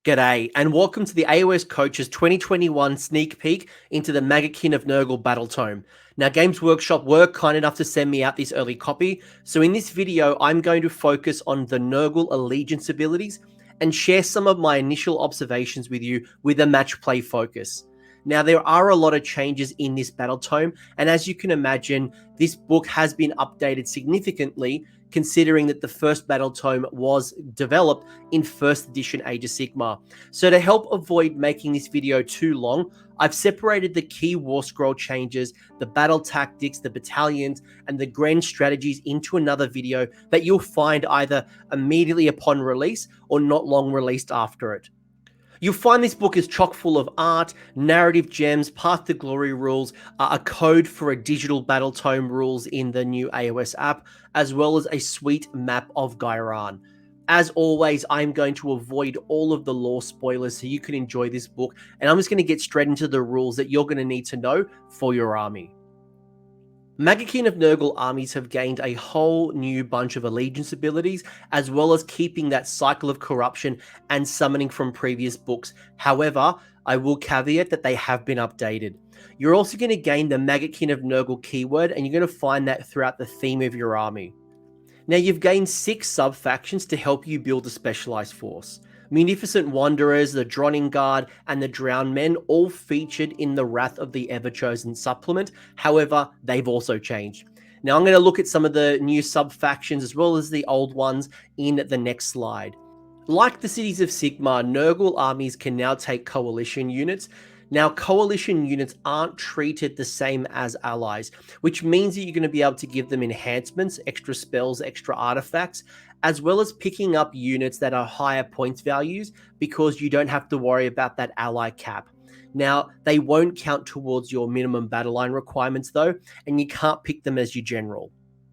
G'day, and welcome to the AOS Coaches 2021 sneak peek into the Maggotkin of Nurgle Battletome. Now, Games Workshop were kind enough to send me out this early copy, so in this video, I'm going to focus on the Nurgle Allegiance abilities and share some of my initial observations with you with a match play focus. Now, there are a lot of changes in this Battletome, and as you can imagine, this book has been updated significantly considering that the first Battletome was developed in 1st edition Age of Sigmar. So to help avoid making this video too long, I've separated the key war scroll changes, the battle tactics, the battalions, and the grand strategies into another video that you'll find either immediately upon release or not long released after it. You'll find this book is chock full of art, narrative gems, Path to Glory rules, a code for a digital Battletome rules in the new AOS app, as well as a sweet map of Ghyran. As always, I'm going to avoid all of the lore spoilers so you can enjoy this book, and I'm just going to get straight into the rules that you're going to need to know for your army. Maggotkin of Nurgle armies have gained a whole new bunch of allegiance abilities, as well as keeping that cycle of corruption and summoning from previous books. However, I will caveat that they have been updated. You're also going to gain the Maggotkin of Nurgle keyword, and you're going to find that throughout the theme of your army. Now, you've gained 6 sub-factions to help you build a specialized force. Munificent Wanderers, the Droning Guard, and the Drowned Men all featured in the Wrath of the Everchosen supplement. However, they've also changed. Now, I'm going to look at some of the new sub-factions as well as the old ones in the next slide. Like the cities of Sigmar, Nurgle armies can now take coalition units. Now, coalition units aren't treated the same as allies, which means that you're going to be able to give them enhancements, extra spells, extra artifacts, as well as picking up units that are higher points values because you don't have to worry about that ally cap. Now, they won't count towards your minimum battle line requirements though, and you can't pick them as your general.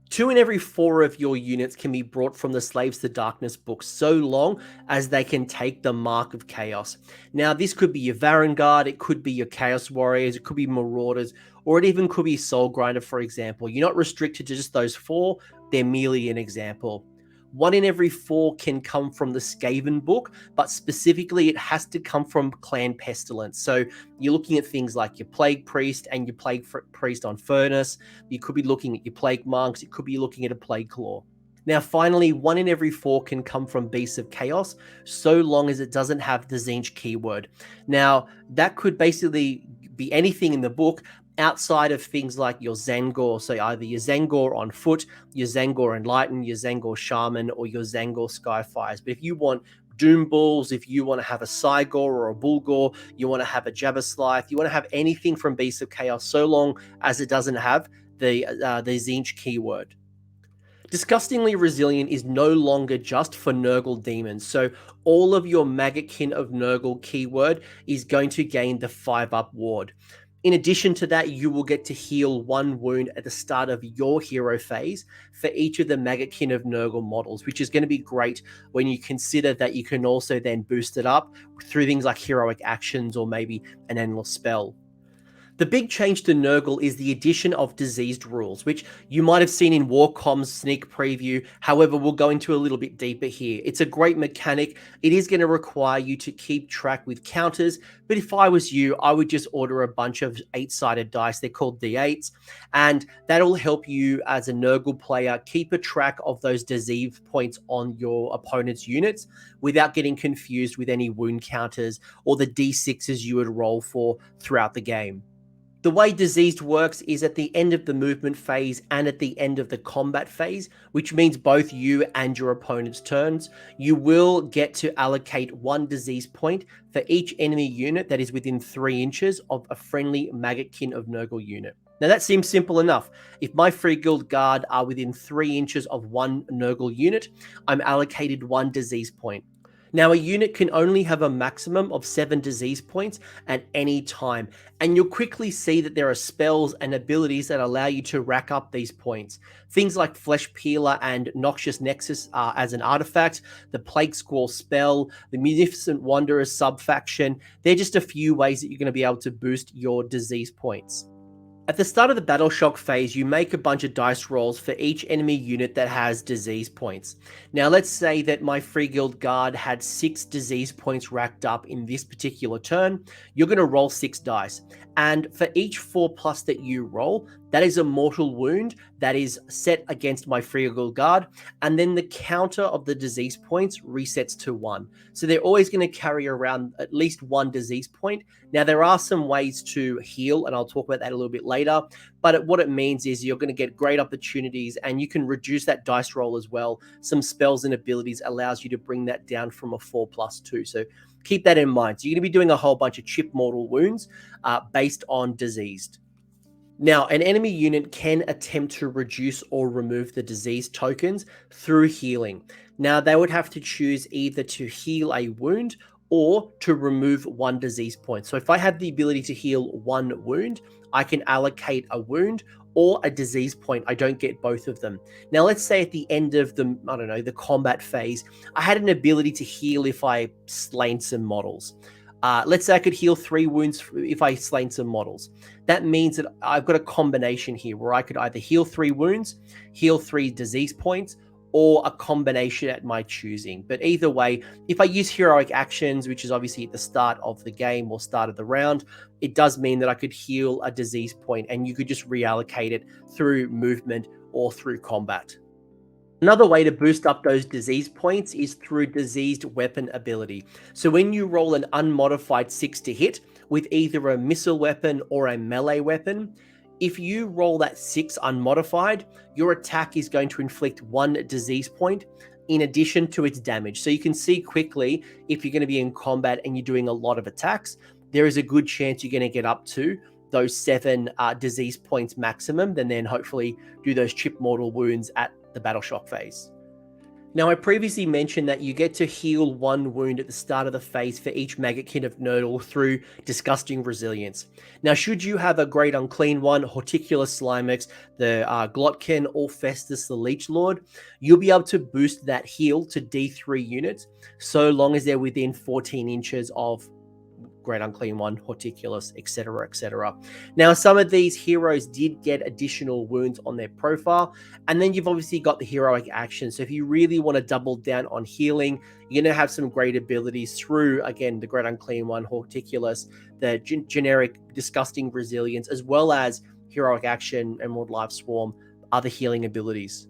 2 in every 4 of your units can be brought from the Slaves to Darkness book so long as they can take the Mark of Chaos. Now, this could be your Varangard, it could be your Chaos Warriors, it could be Marauders, or it even could be Soul Grinder, for example. You're not restricted to just those 4, they're merely an example. 1 in every 4 can come from the Skaven book, but specifically it has to come from Clan Pestilence. So you're looking at things like your Plague Priest and your Plague Priest on Furnace. You could be looking at your Plague Monks. You could be looking at a Plague Claw. Now, finally, 1 in every 4 can come from Beasts of Chaos, so long as it doesn't have the Tzeentch keyword. Now, that could basically be anything in the book, outside of things like your Zangor, so either your Zangor on foot, your Zangor Enlightened, your Zangor Shaman, or your Zangor Skyfires. But if you want Doom Bulls, if you want to have a Cygor or a Bulgor, you want to have a Jabberslith, you want to have anything from Beasts of Chaos, so long as it doesn't have the Tzeentch keyword. Disgustingly Resilient is no longer just for Nurgle demons, so all of your Maggotkin of Nurgle keyword is going to gain the 5-up ward. In addition to that, you will get to heal 1 wound at the start of your hero phase for each of the Maggotkin of Nurgle models, which is going to be great when you consider that you can also then boost it up through things like heroic actions or maybe an endless spell. The big change to Nurgle is the addition of diseased rules, which you might have seen in Warcom's sneak preview. However, we'll go into a little bit deeper here. It's a great mechanic. It is going to require you to keep track with counters, but if I was you, I would just order a bunch of 8-sided dice. They're called D8s, and that'll help you as a Nurgle player keep a track of those disease points on your opponent's units without getting confused with any wound counters or the D6s you would roll for throughout the game. The way Diseased works is at the end of the movement phase and at the end of the combat phase, which means both you and your opponent's turns. You will get to allocate 1 disease point for each enemy unit that is within 3 inches of a friendly Maggotkin of Nurgle unit. Now that seems simple enough. If my Free Guild Guard are within 3 inches of 1 Nurgle unit, I'm allocated 1 disease point. Now, a unit can only have a maximum of 7 disease points at any time, and you'll quickly see that there are spells and abilities that allow you to rack up these points. Things like Flesh Peeler and Noxious Nexus as an artifact, the Plague Squall spell, the Munificent Wanderers sub-faction. They're just a few ways that you're going to be able to boost your disease points. At the start of the Battle Shock phase, you make a bunch of dice rolls for each enemy unit that has disease points. Now, let's say that my Free Guild Guard had 6 disease points racked up in this particular turn. You're going to roll 6 dice. And for each 4+ that you roll, that is a mortal wound that is set against my Free Guild Guard. And then the counter of the disease points resets to 1. So they're always going to carry around at least 1 disease point. Now, there are some ways to heal, and I'll talk about that a little bit later, but what it means is you're going to get great opportunities, and you can reduce that dice roll as well. Some spells and abilities allows you to bring that down from a 4+2, so keep that in mind. So you're going to be doing a whole bunch of chip mortal wounds based on diseased. Now, an enemy unit can attempt to reduce or remove the disease tokens through healing. Now, they would have to choose either to heal a wound or to remove 1 disease point. So if I have the ability to heal 1 wound, I can allocate a wound or a disease point. I don't get both of them. Now, let's say at the end of the combat phase, I had an ability to heal if I slain some models. Let's say I could heal 3 wounds if I slain some models. That means that I've got a combination here where I could either heal 3 wounds, heal 3 disease points, or a combination at my choosing. But either way, if I use heroic actions, which is obviously at the start of the game or start of the round, it does mean that I could heal a disease point, and you could just reallocate it through movement or through combat. Another way to boost up those disease points is through diseased weapon ability. So when you roll an unmodified 6 to hit with either a missile weapon or a melee weapon, if you roll that 6 unmodified, your attack is going to inflict 1 disease point in addition to its damage. So you can see quickly if you're going to be in combat and you're doing a lot of attacks, there is a good chance you're going to get up to those 7 disease points maximum, and then hopefully do those chip mortal wounds at the Battle Shock phase. Now, I previously mentioned that you get to heal 1 wound at the start of the phase for each Maggotkin of Nurgle through Disgusting Resilience. Now, should you have a Great Unclean One, Horticulus Slimex, the Glotkin, or Festus the Leech Lord, you'll be able to boost that heal to D3 units so long as they're within 14 inches of Great Unclean One, Horticulus, etc., etc. Now, some of these heroes did get additional wounds on their profile, and then you've obviously got the heroic action. So if you really want to double down on healing, you're going to have some great abilities through, again, the Great Unclean One, Horticulus, the generic Disgusting Resilience, as well as heroic action, Emerald Life Swarm, other healing abilities.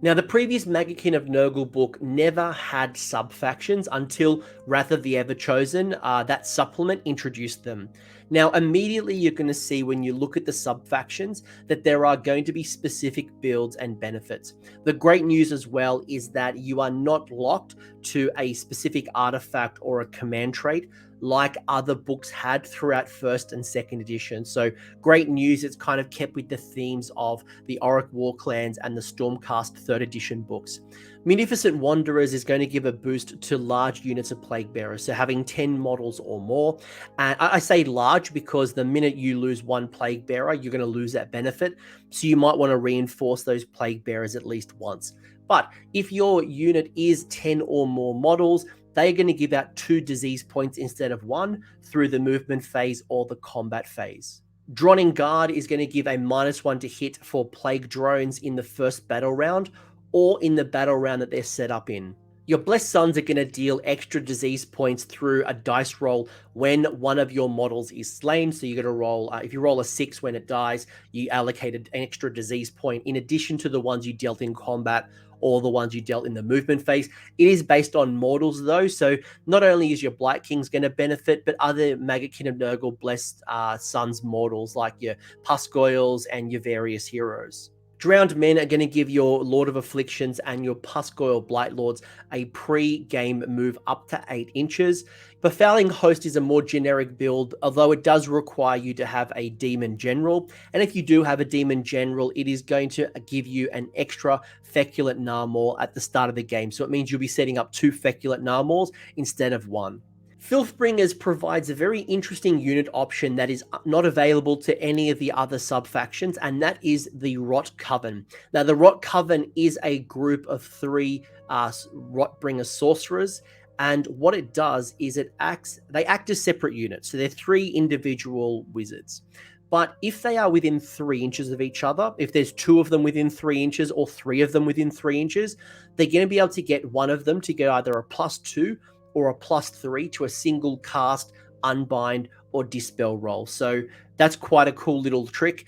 Now, the previous Maggotkin of Nurgle book never had sub-factions until Wrath of the Everchosen, that supplement, introduced them. Now, immediately you're going to see when you look at the sub-factions that there are going to be specific builds and benefits. The great news as well is that you are not locked to a specific artifact or a command trait like other books had throughout 1st and 2nd edition. So great news, it's kind of kept with the themes of the Auric War Clans and the Stormcast 3rd edition books. Munificent Wanderers is going to give a boost to large units of Plague Bearers, so having 10 models or more. And I say large because the minute you lose 1 Plague Bearer, you're going to lose that benefit. So you might want to reinforce those Plague Bearers at least once. But if your unit is 10 or more models, they're going to give out 2 disease points instead of 1 through the movement phase or the combat phase. Droning Guard is going to give a -1 to hit for Plague Drones in the first battle round or in the battle round that they're set up in. Your Blessed Sons are going to deal extra disease points through a dice roll when one of your models is slain. So you're going to roll, if you roll a 6 when it dies, you allocated an extra disease point in addition to the ones you dealt in combat or the ones you dealt in the movement phase. It is based on mortals though, so not only is your Blight Kings going to benefit, but other Maggotkin of Nurgle Blessed Sons mortals like your Pusgoyles and your various heroes. Drowned Men are going to give your Lord of Afflictions and your Pusgoyle Blight Lords a pre-game move up to 8 inches. Befouling Host is a more generic build, although it does require you to have a Demon General. And if you do have a Demon General, it is going to give you an extra Feculent Gnarlmaw at the start of the game. So it means you'll be setting up 2 Feculent Gnarlmaws instead of 1. Filthbringers provides a very interesting unit option that is not available to any of the other sub-factions, and that is the Rot Coven. Now, the Rot Coven is a group of 3 Rotbringer sorcerers, and what it does is they act as separate units. So they're 3 individual wizards. But if they are within 3 inches of each other, if there's 2 of them within 3 inches or 3 of them within 3 inches, they're going to be able to get one of them to get either a +2 or a +3 to a single cast, unbind, or dispel roll. So that's quite a cool little trick.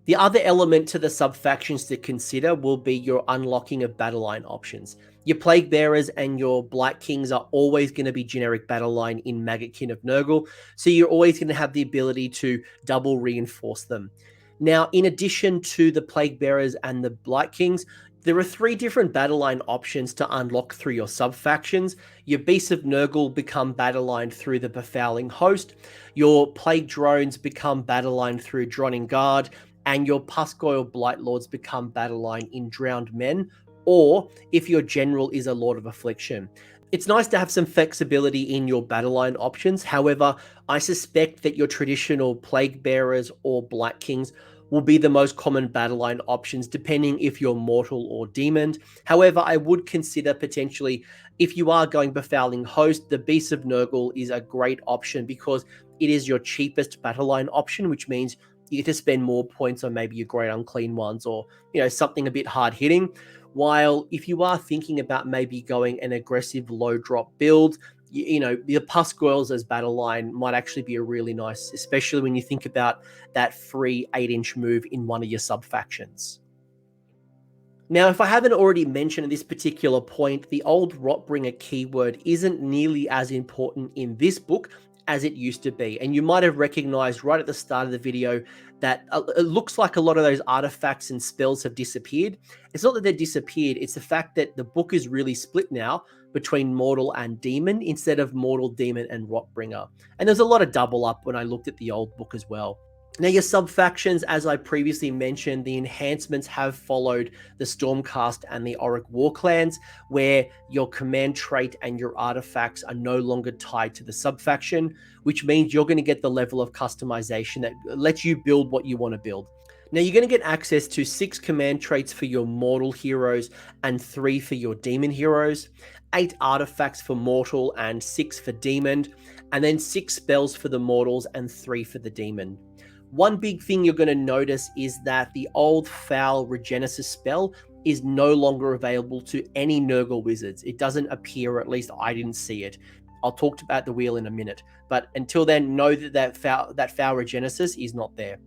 The other element to the sub-factions to consider will be your unlocking of Battleline options. Your Plague Bearers and your Black Kings are always going to be generic Battleline in Maggotkin of Nurgle, so you're always going to have the ability to double reinforce them. Now, in addition to the Plague Bearers and the Black Kings, there are 3 different Battleline options to unlock through your sub-factions. Your Beasts of Nurgle become Battleline through the Befouling Host, your Plague Drones become Battleline through Droning Guard, and your Pusgoyle Blightlords become Battleline in Drowned Men, or if your general is a Lord of Affliction. It's nice to have some flexibility in your Battleline options. However, I suspect that your traditional Plague Bearers or Black Kings will be the most common Battleline options, depending if you're mortal or demoned. However, I would consider potentially, if you are going Befouling Host, the Beast of Nurgle is a great option because it is your cheapest Battleline option, which means you get to spend more points on maybe your Great Unclean Ones or, something a bit hard hitting. While if you are thinking about maybe going an aggressive low drop build, the Pusgoyles as Battleline might actually be a really nice, especially when you think about that free 8-inch move in one of your sub-factions. Now, if I haven't already mentioned at this particular point, the old Rotbringer keyword isn't nearly as important in this book as it used to be. And you might have recognized right at the start of the video that it looks like a lot of those artifacts and spells have disappeared. It's not that they've disappeared, it's the fact that the book is really split now between Mortal and Demon instead of Mortal, Demon, and Rotbringer. And there's a lot of double up when I looked at the old book as well. Now, your sub-factions, as I previously mentioned, the enhancements have followed the Stormcast and the Auric War Clans, where your command trait and your artifacts are no longer tied to the sub-faction, which means you're going to get the level of customization that lets you build what you want to build. Now, you're going to get access to 6 command traits for your mortal heroes and 3 for your demon heroes, 8 artifacts for mortal and 6 for demon, and then 6 spells for the mortals and 3 for the demon. One big thing you're going to notice is that the old Foul Regenesis spell is no longer available to any Nurgle wizards. It doesn't appear, or at least I didn't see it. I'll talk about the wheel in a minute. But until then, know that Foul Regenesis is not there.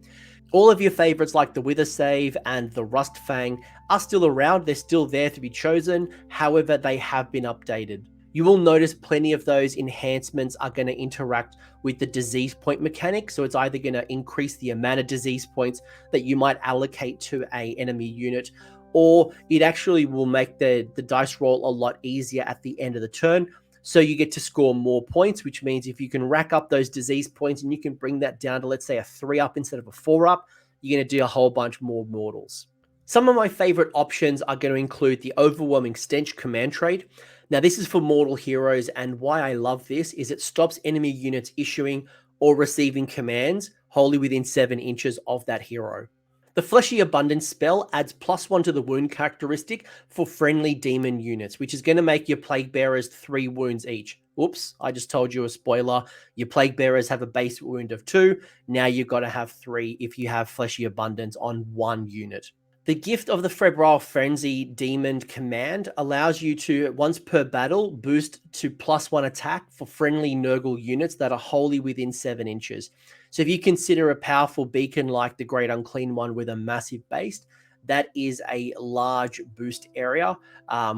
All of your favorites like the Wither Save and the Rust Fang are still around. They're still there to be chosen. However, they have been updated. You will notice plenty of those enhancements are going to interact with the disease point mechanic. So it's either going to increase the amount of disease points that you might allocate to an enemy unit, or it actually will make the dice roll a lot easier at the end of the turn. So you get to score more points, which means if you can rack up those disease points and you can bring that down to, let's say, a 3-up instead of a 4-up, you're going to do a whole bunch more mortals. Some of my favorite options are going to include the Overwhelming Stench command trait. Now, this is for mortal heroes, and why I love this is it stops enemy units issuing or receiving commands wholly within 7 inches of that hero. The Fleshy Abundance spell adds +1 to the wound characteristic for friendly demon units, which is going to make your Plague Bearers 3 wounds each. Oops, I just told you a spoiler. Your Plague Bearers have a base wound of 2. Now you've got to have 3 if you have Fleshy Abundance on 1 unit. The Gift of the Febrile Frenzy Demon command allows you to, once per battle, boost to +1 attack for friendly Nurgle units that are wholly within 7 inches. So if you consider a powerful beacon like the Great Unclean One with a massive base, that is a large boost area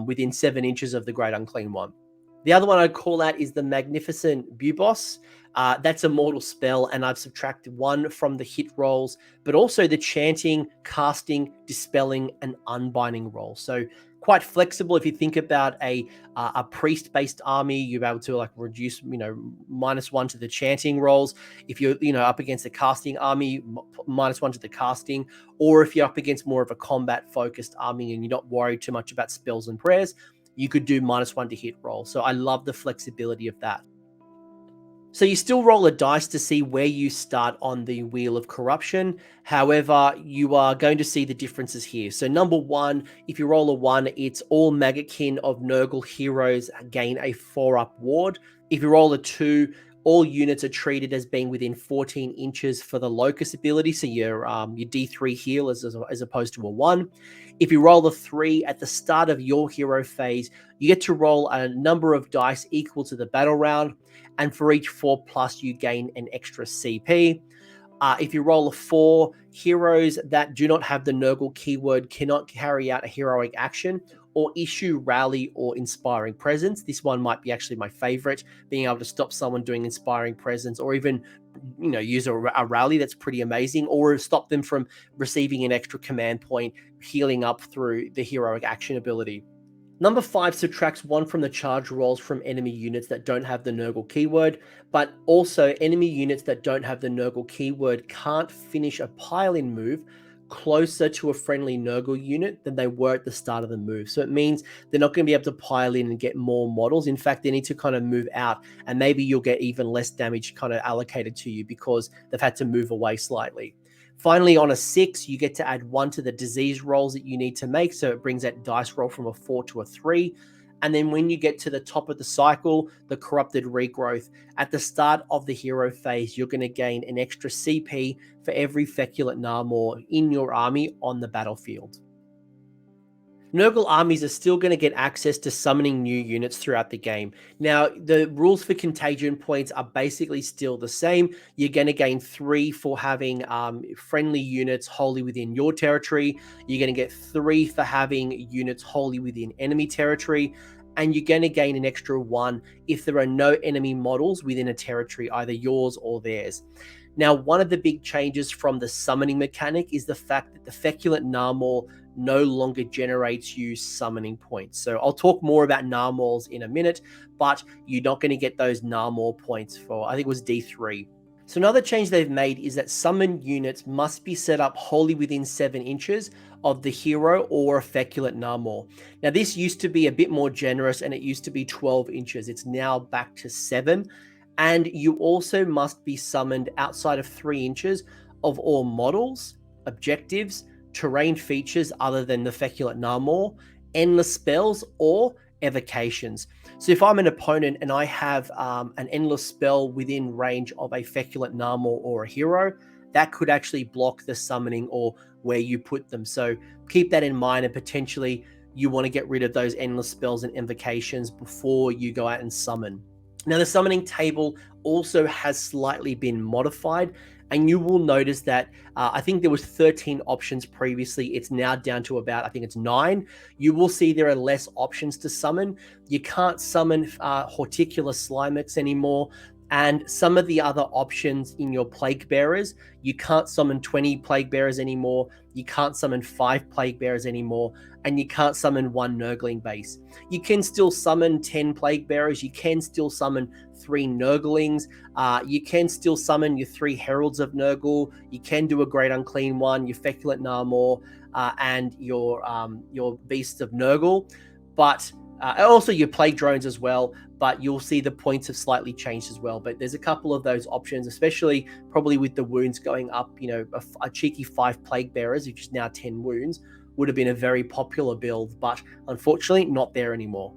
within 7 inches of the Great Unclean One. The other one I'd call out is the Magnificent Bubos. That's a mortal spell, and I've subtracted 1 from the hit rolls, but also the chanting, casting, dispelling, and unbinding roll. So quite flexible. If you think about a priest-based army, you're able to like reduce, -1 to the chanting rolls. If you're, up against a casting army, -1 to the casting. Or if you're up against more of a combat-focused army and you're not worried too much about spells and prayers, you could do -1 to hit roll. So I love the flexibility of that. So you still roll a dice to see where you start on the Wheel of Corruption. However, you are going to see the differences here. So number 1, if you roll a 1, it's all Maggotkin of Nurgle heroes gain a 4-up ward. If you roll a 2, All units are treated as being within 14 inches for the locus ability, so your D3 heal as opposed to a 1. If you roll a 3 at the start of your hero phase, you get to roll a number of dice equal to the battle round, and for each 4+, you gain an extra CP. If you roll a 4, heroes that do not have the Nurgle keyword cannot carry out a heroic action or issue rally or inspiring presence. This one might be actually my favorite, being able to stop someone doing inspiring presence, or even use a rally. That's pretty amazing, or stop them from receiving an extra command point, healing up through the heroic action ability. Number 5 subtracts 1 from the charge rolls from enemy units that don't have the Nurgle keyword, but also enemy units that don't have the Nurgle keyword can't finish a pile-in move closer to a friendly Nurgle unit than they were at the start of the move. So it means they're not going to be able to pile in and get more models. In fact, they need to kind of move out, and maybe you'll get even less damage kind of allocated to you because they've had to move away slightly. Finally, on a 6, you get to add 1 to the disease rolls that you need to make, so it brings that dice roll from a 4 to a 3. And then when you get to the top of the cycle, the corrupted regrowth, at the start of the hero phase, you're going to gain an extra CP for every Feculent Gnarlmaw in your army on the battlefield. Nurgle armies are still going to get access to summoning new units throughout the game. Now, the rules for contagion points are basically still the same. You're going to gain 3 for having friendly units wholly within your territory. You're going to get 3 for having units wholly within enemy territory. And you're going to gain an extra 1 if there are no enemy models within a territory, either yours or theirs. Now, one of the big changes from the summoning mechanic is the fact that the Feculent Gnarlmaw no longer generates you summoning points. So I'll talk more about Gnarlmaws in a minute, but you're not going to get those Gnarlmaw points for, I think it was D3. So another change they've made is that summoned units must be set up wholly within 7 inches of the hero or a Feculent Gnarlmaw. Now, this used to be a bit more generous, and it used to be 12 inches. It's now back to 7. And you also must be summoned outside of 3 inches of all models, objectives, terrain features other than the Feculent Gnarlmaw, endless spells, or evocations. So if I'm an opponent and I have an endless spell within range of a Feculent Gnarlmaw or a hero, that could actually block the summoning or where you put them. So keep that in mind, and potentially you want to get rid of those endless spells and invocations before you go out and summon. Now, the summoning table also has slightly been modified, and you will notice that I think there was 13 options previously. It's now down to about, I think it's 9. You will see there are less options to summon. You can't summon Horticular Slimex anymore. And some of the other options in your Plague Bearers, you can't summon 20 Plague Bearers anymore. You can't summon 5 Plague Bearers anymore. And you can't summon 1 Nurgling base. You can still summon 10 Plague Bearers. You can still summon 3 Nurglings. You can still summon your 3 Heralds of Nurgle. You can do a Great Unclean one, your Feculent Gnarlmaw, and your Beasts of Nurgle. But also your Plague Drones as well, but you'll see the points have slightly changed as well. But there's a couple of those options, especially probably with the wounds going up. A cheeky 5 Plague Bearers, which is now 10 wounds, would have been a very popular build, but unfortunately not there anymore.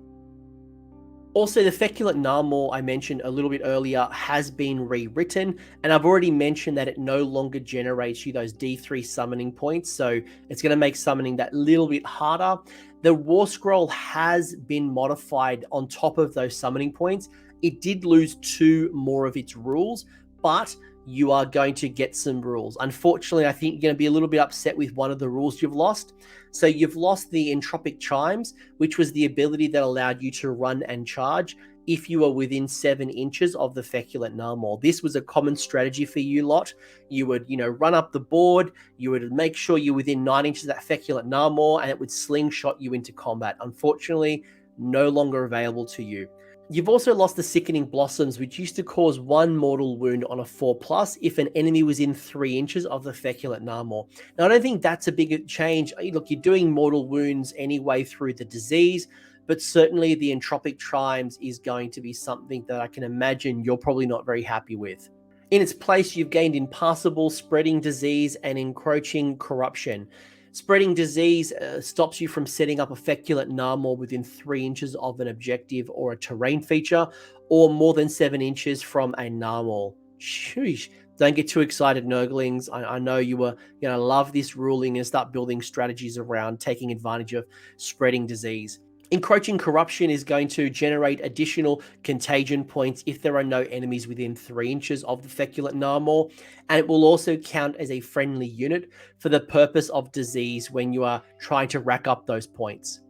Also, the Feculent Gnarlmaw I mentioned a little bit earlier has been rewritten, and I've already mentioned that it no longer generates you those D3 summoning points, so it's going to make summoning that little bit harder. The War Scroll has been modified on top of those summoning points. It did lose 2 more of its rules, but you are going to get some rules. Unfortunately, I think you're going to be a little bit upset with one of the rules you've lost. So you've lost the Entropic Chimes, which was the ability that allowed you to run and charge if you were within 7 inches of the Feculent Gnarlmaw. This was a common strategy for you lot. You would, run up the board, you would make sure you're within 9 inches of that Feculent Gnarlmaw, and it would slingshot you into combat. Unfortunately, no longer available to you. You've also lost the Sickening Blossoms, which used to cause 1 mortal wound on a 4+ if an enemy was in 3 inches of the Feculent Gnarlmaw. Now, I don't think that's a big change. Look, you're doing mortal wounds anyway through the disease, but certainly the Entropic Chimes is going to be something that I can imagine you're probably not very happy with. In its place, you've gained Impassable, Spreading Disease, and Encroaching Corruption. Spreading disease stops you from setting up a Feculent Gnarlmaw within 3 inches of an objective or a terrain feature, or more than 7 inches from a Gnarlmaw. Sheesh. Don't get too excited, Nurglings. I know you were going to love this ruling and start building strategies around taking advantage of spreading disease. Encroaching corruption is going to generate additional contagion points if there are no enemies within 3 inches of the Feculent Gnarlmaw, and it will also count as a friendly unit for the purpose of disease when you are trying to rack up those points.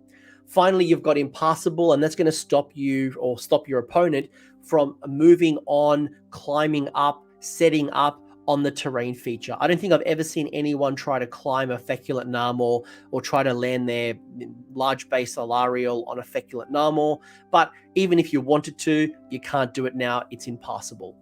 Finally, you've got Impassable, and that's going to stop you or stop your opponent from moving on, climbing up, setting up on the terrain feature. I don't think I've ever seen anyone try to climb a Feculent Gnarlmaw or try to land their large base Alarial on a Feculent Gnarlmaw, but even if you wanted to, you can't do it now. It's impassable.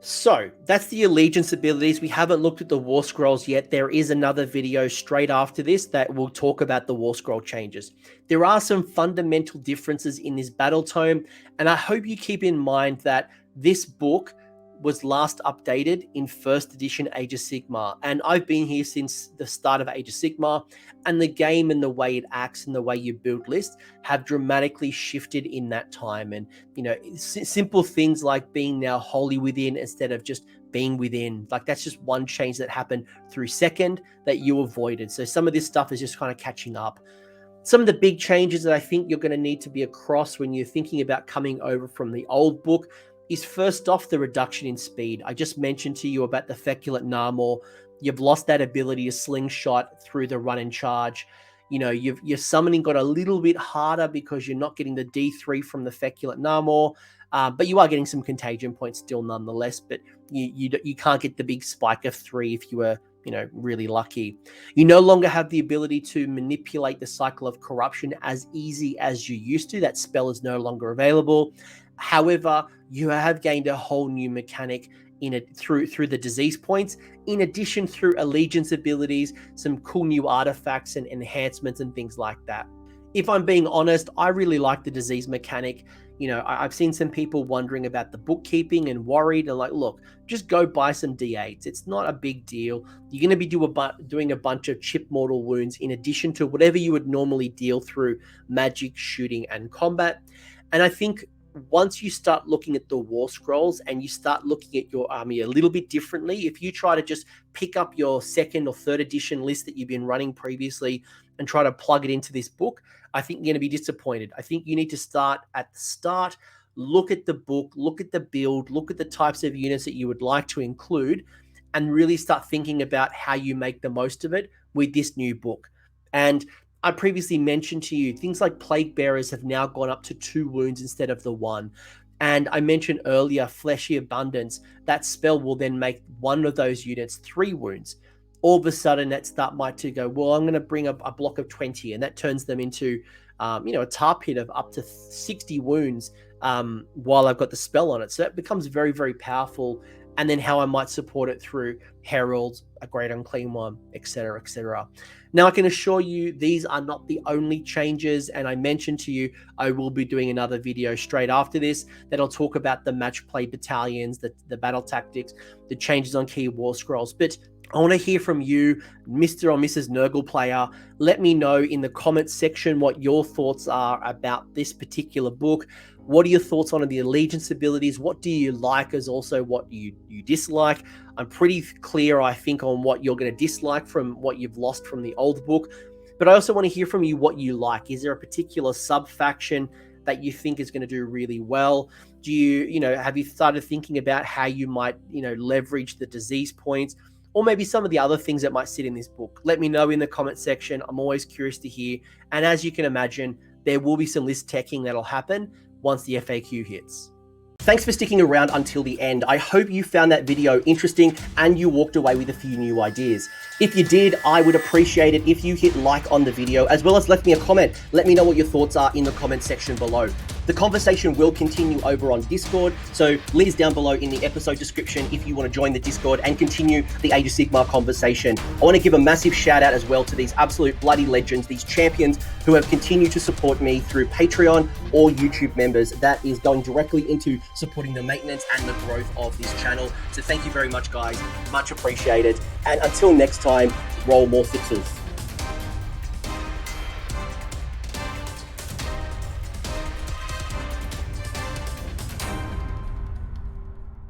So that's the allegiance abilities. We haven't looked at the War Scrolls yet. There is another video straight after this that will talk about the War Scroll changes. There are some fundamental differences in this Battletome, and I hope you keep in mind that this book was last updated in 1st edition Age of Sigmar, and I've been here since the start of Age of Sigmar, and the game and the way it acts and the way you build lists have dramatically shifted in that time. And simple things like being now wholly within instead of just being within, like that's just one change that happened through 2nd that you avoided. So some of this stuff is just kind of catching up. Some of the big changes that I think you're going to need to be across when you're thinking about coming over from the old book is first off the reduction in speed. I just mentioned to you about the Feculent Gnarlmaw. You've lost that ability to slingshot through the run and charge. Your summoning got a little bit harder because you're not getting the D3 from the Feculent Gnarlmaw, but you are getting some contagion points still nonetheless, but you can't get the big spike of 3 if you were really lucky. You no longer have the ability to manipulate the cycle of corruption as easy as you used to. That spell is no longer available. However, you have gained a whole new mechanic in it through the disease points, in addition through allegiance abilities, some cool new artifacts and enhancements and things like that. If I'm being honest, I really like the disease mechanic. I've seen some people wondering about the bookkeeping and worried, and like, look, just go buy some D8s. It's not a big deal. You're going to be doing a bunch of chip mortal wounds in addition to whatever you would normally deal through magic, shooting, and combat. And I think once you start looking at the War Scrolls and you start looking at your army a little bit differently, if you try to just pick up your 2nd or 3rd edition list that you've been running previously and try to plug it into this book, I think you're going to be disappointed. I think you need to start at the start, look at the book, look at the build, look at the types of units that you would like to include, and really start thinking about how you make the most of it with this new book. And I previously mentioned to you, things like Plague Bearers have now gone up to 2 wounds instead of the 1. And I mentioned earlier, Fleshy Abundance, that spell will then make one of those units 3 wounds. All of a sudden, that start might to go, well, I'm going to bring up a block of 20, and that turns them into, a tar pit of up to 60 wounds while I've got the spell on it. So that becomes very, very powerful. And then how I might support it through Herald, a Great Unclean One, etc., etc. Now, I can assure you these are not the only changes, and I mentioned to you I will be doing another video straight after this that'll talk about the match play battalions, the battle tactics, the changes on key War Scrolls. But I want to hear from you, Mr. or Mrs. Nurgle player. Let me know in the comments section what your thoughts are about this particular book. What are your thoughts on the allegiance abilities? What do you like as also what you dislike? I'm pretty clear, I think, on what you're going to dislike from what you've lost from the old book. But I also want to hear from you what you like. Is there a particular sub-faction that you think is going to do really well? Do you, have you started thinking about how you might, leverage the disease points? Or maybe some of the other things that might sit in this book? Let me know in the comment section. I'm always curious to hear. And as you can imagine, there will be some list teching that'll happen once the FAQ hits. Thanks for sticking around until the end. I hope you found that video interesting and you walked away with a few new ideas. If you did, I would appreciate it if you hit like on the video, as well as left me a comment. Let me know what your thoughts are in the comment section below. The conversation will continue over on Discord, so links down below in the episode description if you want to join the Discord and continue the Age of Sigmar conversation. I want to give a massive shout out as well to these absolute bloody legends, these champions who have continued to support me through Patreon or YouTube members. That is going directly into supporting the maintenance and the growth of this channel. So thank you very much, guys. Much appreciated. And until next time, roll more 6s.